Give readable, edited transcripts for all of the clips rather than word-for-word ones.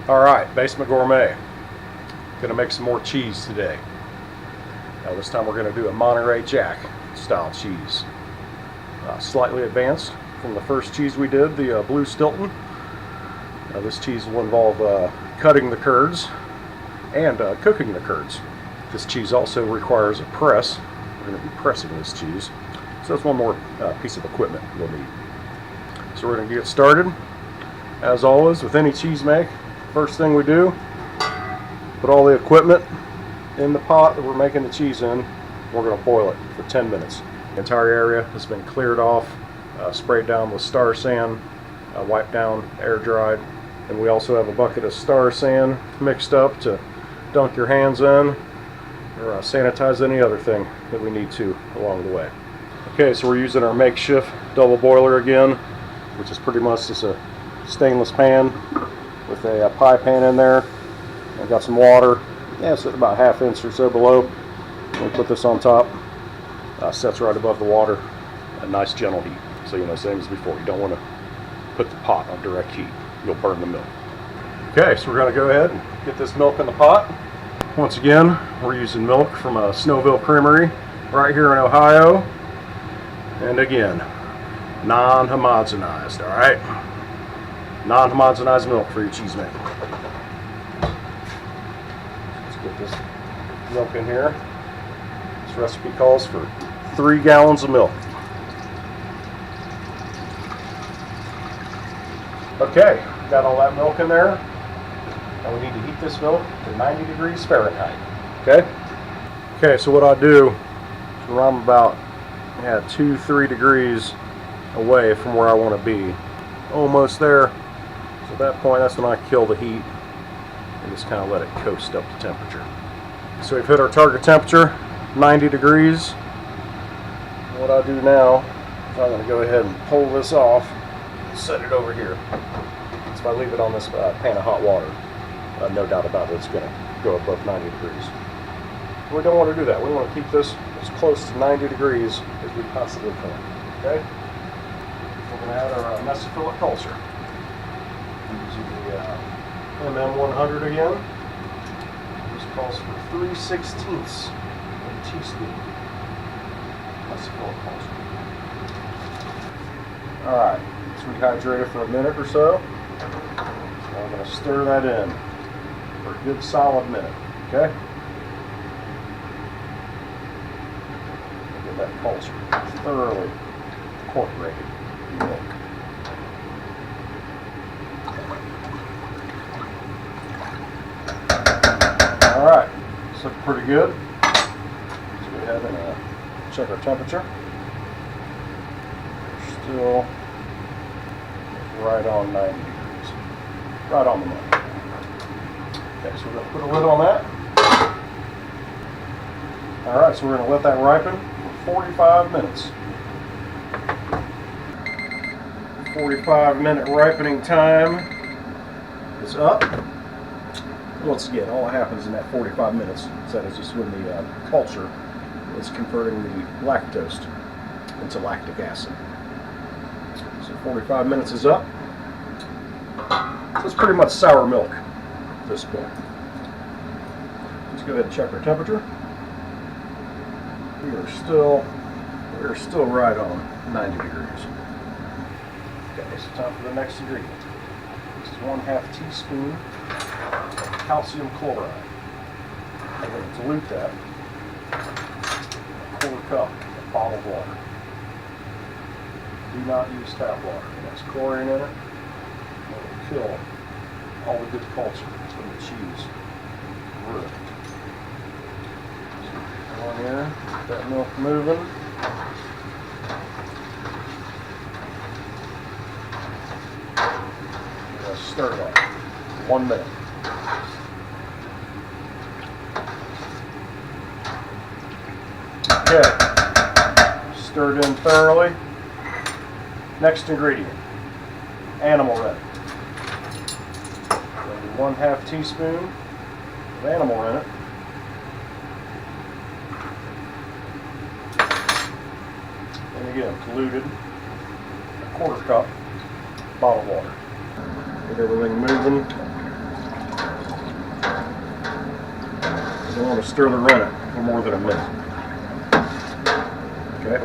Alright, Basement Gourmet. Gonna make some more cheese today. Now this time we're gonna do a Monterey Jack style cheese. Slightly advanced from the first cheese we did, the Blue Stilton. This cheese will involve cutting the curds and cooking the curds. This cheese also requires a press. We're going to be pressing this cheese. So that's one more piece of equipment we'll need. So we're going to get started. As always, with any cheese make, first thing we do, put all the equipment in the pot that we're making the cheese in. We're going to boil it for 10 minutes. The entire area has been cleared off, sprayed down with star sand, wiped down, air dried. And we also have a bucket of star sand mixed up to dunk your hands in, or sanitize any other thing that we need to along the way. Okay, so we're using our makeshift double boiler again, which is pretty much just a stainless pan with a pie pan in there. I've got some water, it's about ½ inch or so below. We put this on top, sets right above the water, a nice gentle heat. So same as before, you don't want to put the pot on direct heat, you'll burn the milk. Okay, so we're going to go ahead and get this milk in the pot. Once again, we're using milk from a Snowville Creamery right here in Ohio. And again, non-homogenized, all right? Non-homogenized milk for your cheese making. Let's get this milk in here. This recipe calls for 3 gallons of milk. Okay, got all that milk in there. Now we need to heat this milk to 90 degrees Fahrenheit. Okay, so what I do is when I'm about 2-3 degrees away from where I want to be, almost there. So at that point, that's when I kill the heat and just kind of let it coast up to temperature. So we've hit our target temperature, 90 degrees. What I do now is I'm going to go ahead and pull this off and set it over here. So if I leave it on this pan of hot water, no doubt about it, it's going to go above 90 degrees. We don't want to do that. We want to keep this as close to 90 degrees as we possibly can. Okay? We're going to add our mesophyllite culture. Using the MM100 again. This calls for 3/16 of a teaspoon mesophyllite culture. Alright, let's rehydrate it for a minute or so. I'm going to stir that in for a good solid minute, okay? Get that culture thoroughly incorporated in the milk. Alright, this looks pretty good. Let's go ahead and check our temperature. We're still right on 90 degrees. Right on the money. Okay, so we're going to put a lid on that. Alright, so we're going to let that ripen for 45 minutes. 45-minute ripening time is up. Once again, all that happens in that 45 minutes is that is just when the culture is converting the lactose into lactic acid. So 45 minutes is up. So it's pretty much sour milk at this point. Let's go ahead and check our temperature. We are still right on 90 degrees. Okay, so time for the next ingredient. This is 1/2 teaspoon of calcium chloride. I'm going to dilute that in a 1/4 cup of bottled water. Do not use tap water. It has chlorine in it. It will kill all the good culture from the cheese. Really. So go on here, get that milk moving. We're going to stir that for 1 minute. Okay, stirred in thoroughly. Next ingredient, animal rennet. 1/2 teaspoon of animal rennet. And again, diluted, a 1/4 cup bottled water. Get everything moving. So I want to stir the rennet for more than a minute. Okay.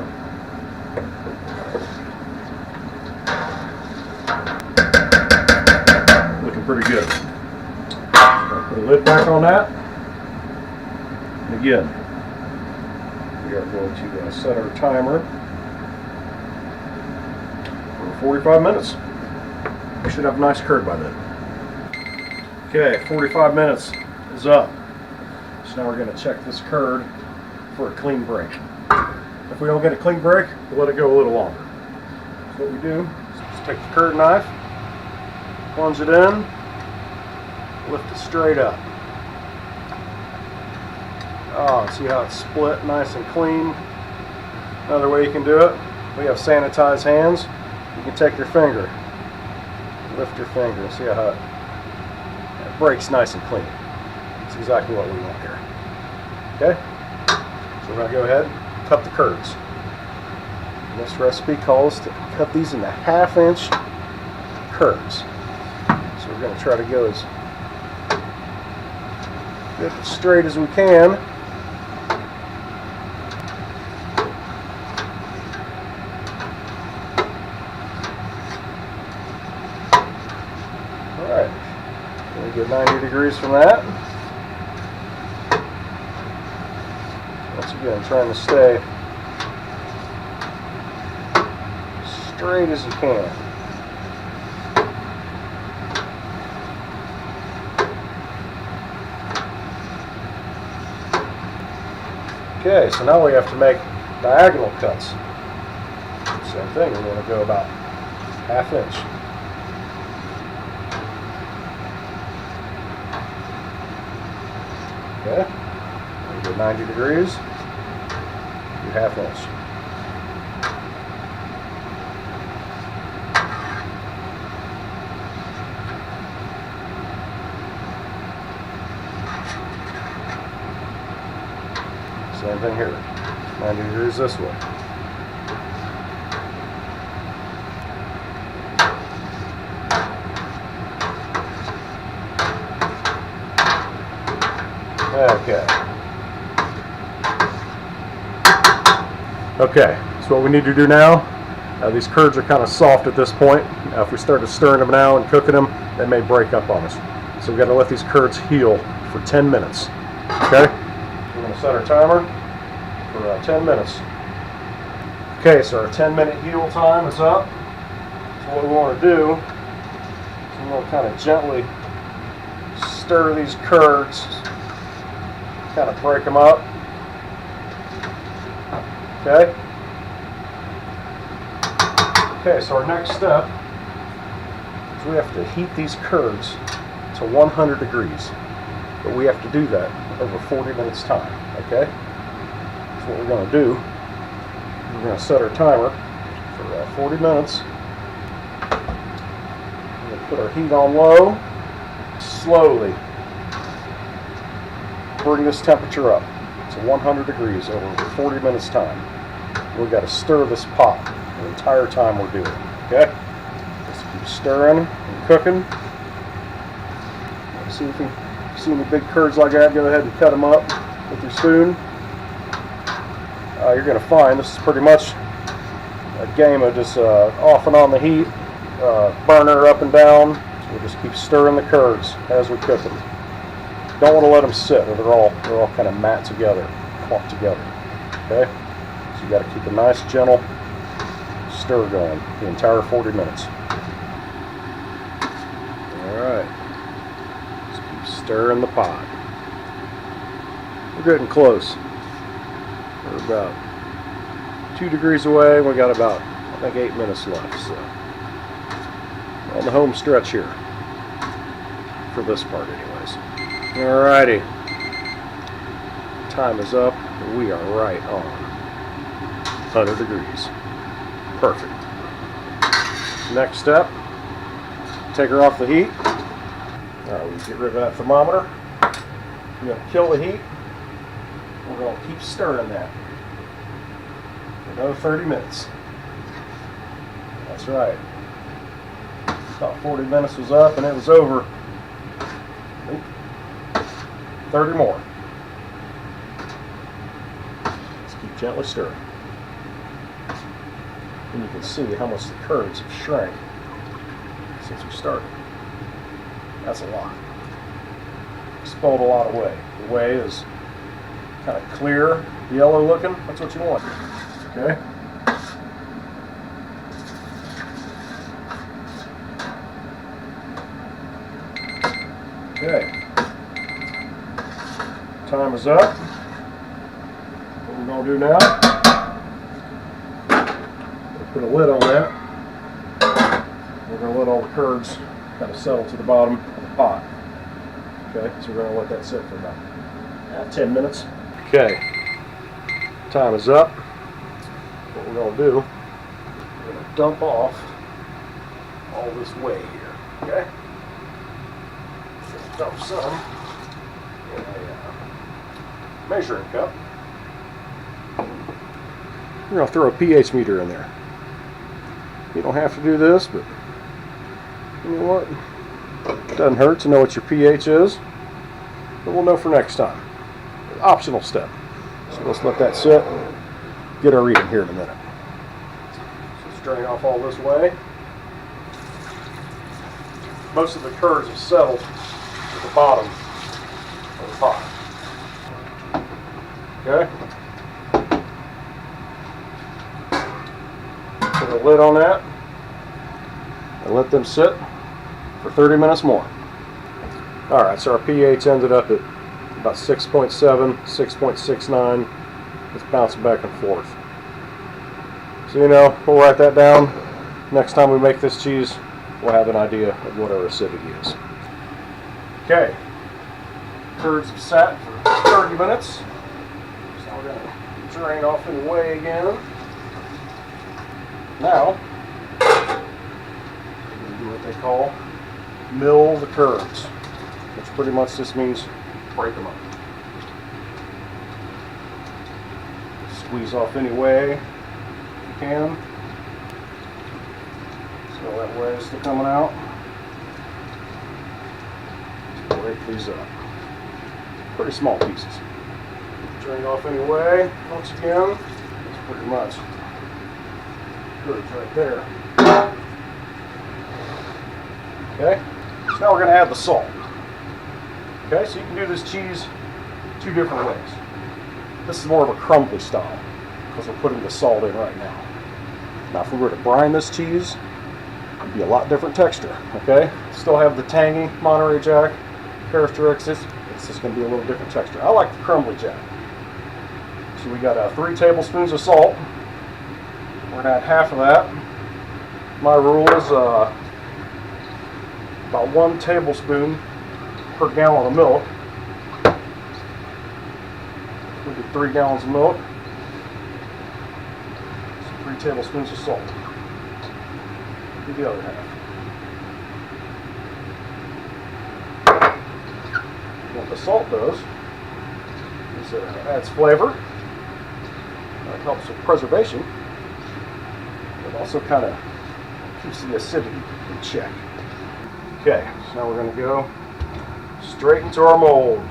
Looking pretty good. I'll put a lid back on that. And again, we are going to set our timer for 45 minutes. We should have a nice curd by then. Okay, 45 minutes is up. So now we're going to check this curd for a clean break. If we don't get a clean break, we'll let it go a little longer. So what we do is just take the curd knife, plunge it in, lift it straight up. Oh, see how it's split nice and clean? Another way you can do it, we have sanitized hands. You can take your finger, lift your finger, and see how it breaks nice and clean. That's exactly what we want here. Okay? So we're going to go ahead and cut the curds. And this recipe calls to cut these into 1/2 inch curds. So we're going to try to go as good and straight as we can. Alright, we'll get 90 degrees from that. Once again, trying to stay straight as you can. Okay, so now we have to make diagonal cuts. Same thing, we're going to go about 1/2 inch. Okay, we go 90 degrees, do 1/2 inch. Same thing here, 90 degrees this way. Okay, so what we need to do now, these curds are kind of soft at this point. If we started stirring them now and cooking them, they may break up on us. So we've got to let these curds heal for 10 minutes. Okay? We're going to set our timer for 10 minutes. Okay, so our 10-minute heal time is up. So what we want to do is we want to kind of gently stir these curds, kind of break them up. Okay. Okay, so our next step is we have to heat these curds to 100 degrees. But we have to do that over 40 minutes time. Okay? So what we're going to do, we're going to set our timer for 40 minutes. We're going to put our heat on low. Slowly bring this temperature up to 100 degrees over 40 minutes time. We've got to stir this pot the entire time we're doing it. Okay? Just keep stirring and cooking. See if you see any big curds like that, go ahead and cut them up with your spoon. You're going to find this is pretty much a game of just off and on the heat, burner up and down. So we'll just keep stirring the curds as we cook them. Don't want to let them sit, or they're all kind of mat together, clumped together. Okay, so you got to keep a nice gentle stir going the entire 40 minutes. All right, just keep stirring the pot. We're getting close. We're about 2 degrees away. We got about, I think, 8 minutes left. So on the home stretch here for this part, anyways. Alrighty, time is up. We are right on 100 degrees. Perfect. Next step, take her off the heat. Alright, we get rid of that thermometer. We're going to kill the heat. We're going to keep stirring that for another 30 minutes. That's right. About 40 minutes was up and it was over. 30 more. Gently stir. And you can see how much the curds have shrank since we started. That's a lot. Expelled a lot of whey. The whey is kind of clear, yellow looking. That's what you want. Okay. Okay. Time is up. What we're going to do now, we'll put a lid on that. We're going to let all the curds kind of settle to the bottom of the pot. Okay, so we're going to let that sit for about 10 minutes. Okay, time is up. What we're going to do, we're going to dump off all this whey here. Okay? Dump some in a measuring cup. We're going to throw a pH meter in there. You don't have to do this, but you know what? It doesn't hurt to know what your pH is, but we'll know for next time. Optional step. So let's let that sit. Get our reading here in a minute. So let's drain off all this whey. Most of the curds have settled at the bottom of the pot. Okay. Put a lid on that and let them sit for 30 minutes more. Alright, so our pH ended up at about 6.7, 6.69. It's bouncing back and forth. So you know, we'll write that down. Next time we make this cheese, we'll have an idea of what our acidity is. Okay, curds have sat for 30 minutes. So we're going to drain off any whey again. Now, we're going to do what they call mill the curds, which pretty much just means break them up. Squeeze off any whey if you can. So that whey is still coming out. Just break these up. Pretty small pieces. Drain off any whey once again. That's pretty much curds right there. Okay, so now we're going to add the salt. Okay, so you can do this cheese two different ways. This is more of a crumbly style because we're putting the salt in right now. Now if we were to brine this cheese, it'd be a lot different texture. Okay, still have the tangy Monterey Jack characteristics. It's just going to be a little different texture. I like the crumbly Jack. So we got 3 tablespoons of salt. We're going to add half of that. My rule is about 1 tablespoon per gallon of milk. We did 3 gallons of milk. So 3 tablespoons of salt. Do the other half. What the salt does is it adds flavor. It helps with preservation. It also kind of keeps the acidity in check. Okay, so now we're going to go straight into our mold.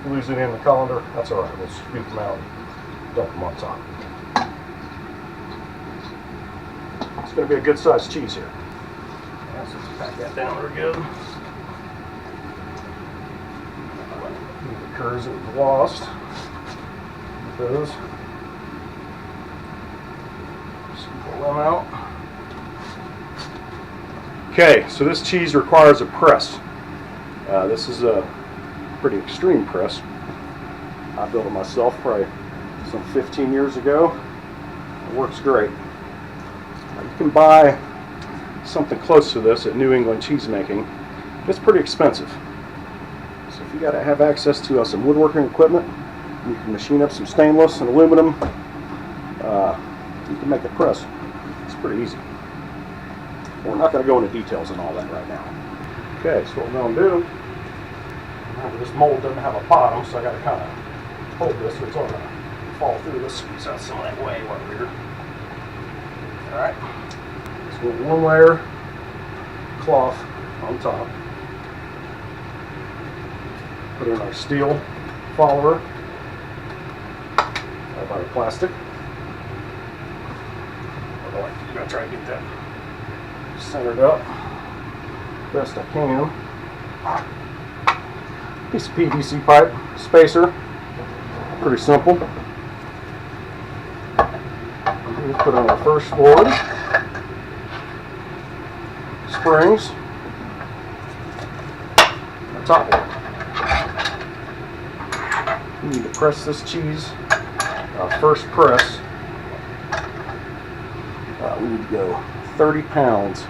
Lose it in the colander, that's alright, we'll scoop them out and dump them on top. It's going to be a good sized cheese here. Yeah, so let's pack that down there good. The curds that we've lost. Those. Scoop them out. Okay, so this cheese requires a press. This is a pretty extreme press. I built it myself probably some 15 years ago. It works great. You can buy something close to this at New England Cheesemaking. It's pretty expensive. So if you got to have access to some woodworking equipment, you can machine up some stainless and aluminum. You can make a press. It's pretty easy. We're not going to go into details on all that right now. Okay, so what we're going to do, remember this mold doesn't have a bottom, so I got to kind of hold this or it's all going to fall through. Let's squeeze out some of that whey while we're here. Alright, so a one layer cloth on top. Put in our steel follower. How about a plastic? I'm going to try to get that centered up best I can. Piece of PVC pipe spacer. Pretty simple. We'll put on our first board. Springs. Our top one. We need to press this cheese. First press. We need to go 30 pounds.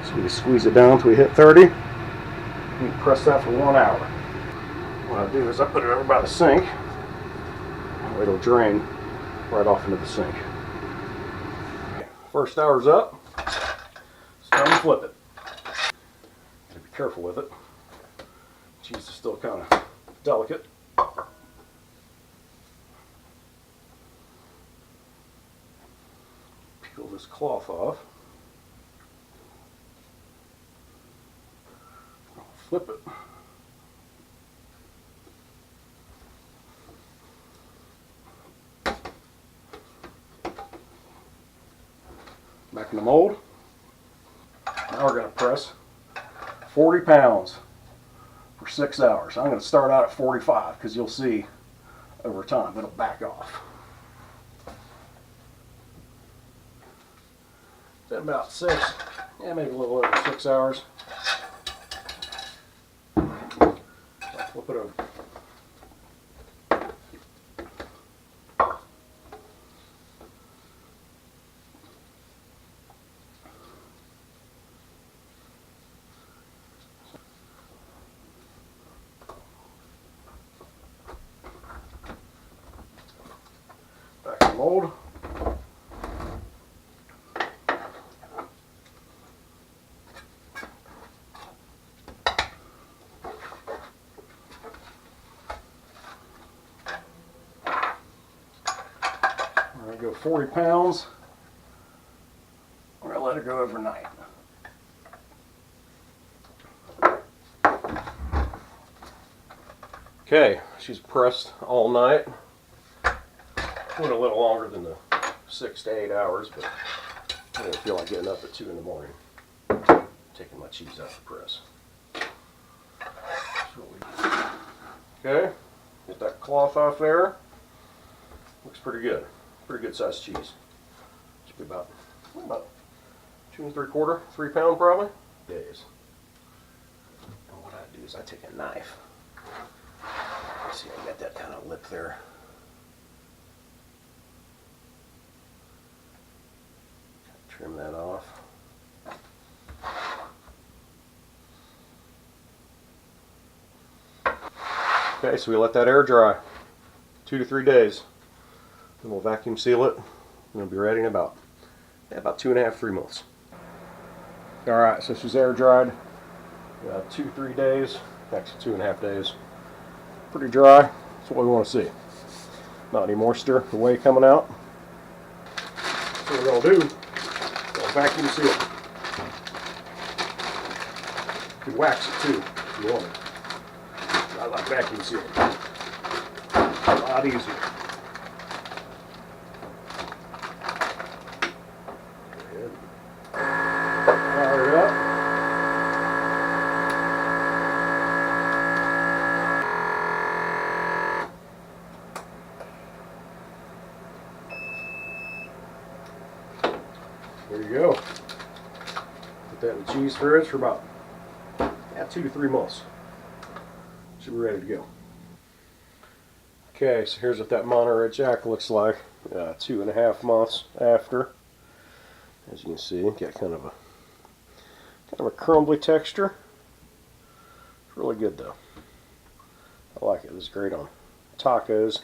So we squeeze it down until we hit 30. We press that for 1 hour. What I do is I put it over by the sink. It'll drain right off into the sink. First hour's up. It's time to flip it. Gotta be careful with it. Cheese is still kind of delicate. Peel this cloth off. Flip it. Back in the mold. Now we're going to press 40 pounds for 6 hours. I'm going to start out at 45 because you'll see over time it'll back off. At about 6, yeah, maybe a little over 6 hours. Flip it over. Back in the mold. We're going to go 40 pounds. We're going to let it go overnight. Okay, she's pressed all night. Went a little longer than the 6 to 8 hours, but I didn't feel like getting up at 2 in the morning. Taking my cheese out of the press. Okay, get that cloth off there. Looks pretty good. Pretty good sized cheese. Should be about 2 3/4, 3 pound probably. Days. And what I do is I take a knife. See, I got that kind of lip there. Trim that off. Okay, so we let that air dry 2 to 3 days. Then we'll vacuum seal it. And it'll be ready in about 2.5 to 3 months. Alright, so she's air dried 2 to 3 days, actually 2.5 days. Pretty dry. That's what we want to see. Not any moisture or whey coming out. So what we're going to do, we'll vacuum seal it. You can wax it too if you want it. I like vacuum sealing. A lot easier. Fire it up. There you go. Put that in the cheese fridge for about 2 to 3 months. Should be ready to go. Okay, so here's what that Monterey Jack looks like 2.5 months after. As you can see, got kind of a crumbly texture. It's really good though. I like it. It's great on tacos.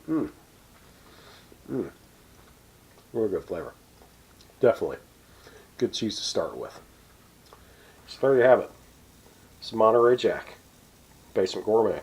Really good flavor. Definitely good cheese to start with. So there you have it. It's Monterey Jack, Basement Gourmet.